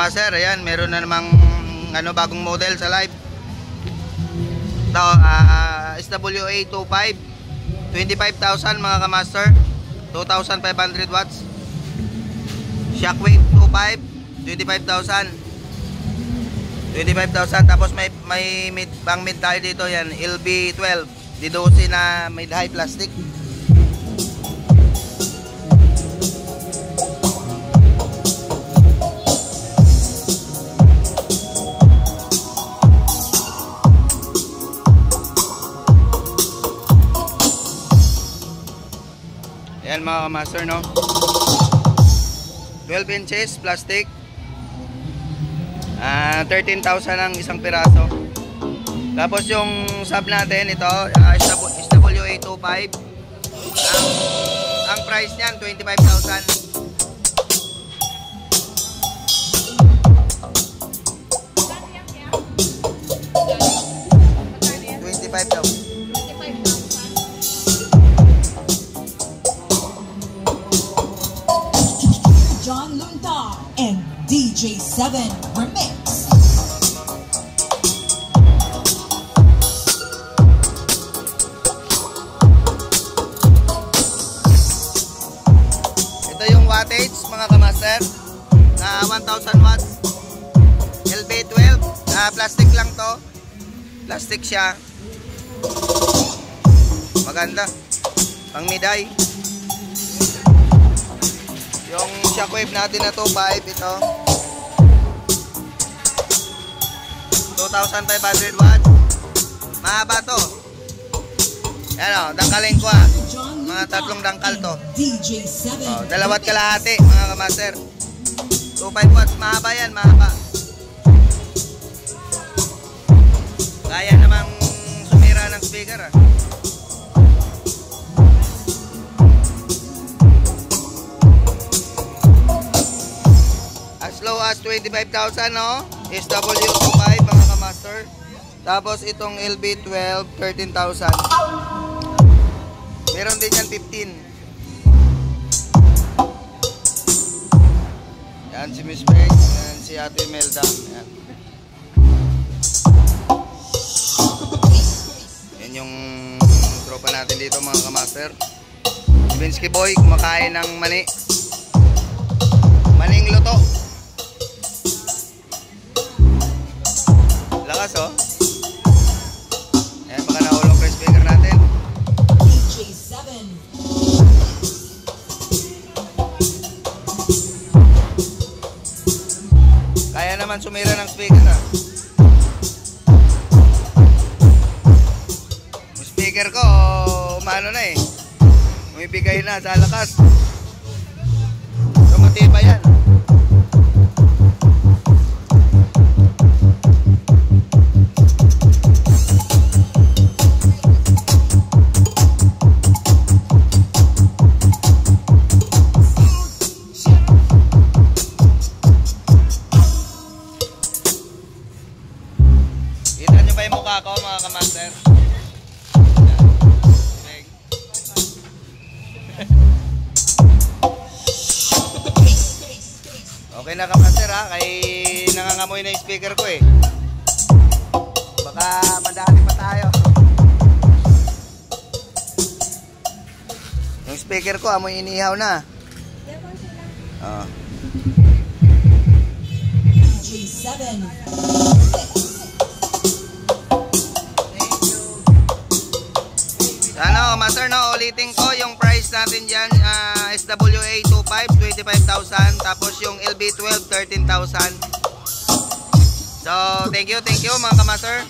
kamaster, ayan, meron na namang bagong model sa live. Ito, SWA25, 25,000 mga kamaster, 2,500 watts. Shockwave 25, 25,000. 25,000. Tapos may pang mid tayo dito, yan, LB12, D12 na mid high plastic. Ayan mga kamaster, no? 12 inches plastic. 13,000 ang isang piraso. Tapos yung sub natin, ito, SWA25. Ang price niyan 25,000. 25 daw. John Lunda and DJ7 Remix. Ito yung wattage mga kamaster, na 1,000 watts, LB12, plastic lang to, plastic siya, maganda, pang mid-high. Yung shockwave natin na 2.5, ito 2,500 watts. Mahaba to. Ayan o, dangkalin ko mga tatlong dangkal to. Dalawat kalahati mga kamaster. 2.5 watts, mahaba yan, mahaba. Kaya namang sumira ng speaker As low as 25,000, no? SW25 mga kamaster. Tapos itong LB12, 13,000. Meron din yan 15. Yan si Miss Meg, yan si Ate Melda. Yan. Yan yung tropa natin dito mga kamaster. Si Binsky Boy kumakain ng mani. Maning luto. Lakas oh. Ayan, baka nahulog ko yung speaker natin. DJ7. Kaya naman sumira ng speaker Yung speaker ko umano na eh, umibigay na sa lakas. So matibay yan. Ako mga kamaster. Okay na kamaster ha, kay nangangamoy na yung speaker ko eh. Baka madali pa tayo. Yung speaker ko amoy inihaw na. DJ7. Ano, master, no, ulitin ko yung price natin dyan, SWA25, 25,000, tapos yung LB12, 13,000. So, thank you mga kamaster.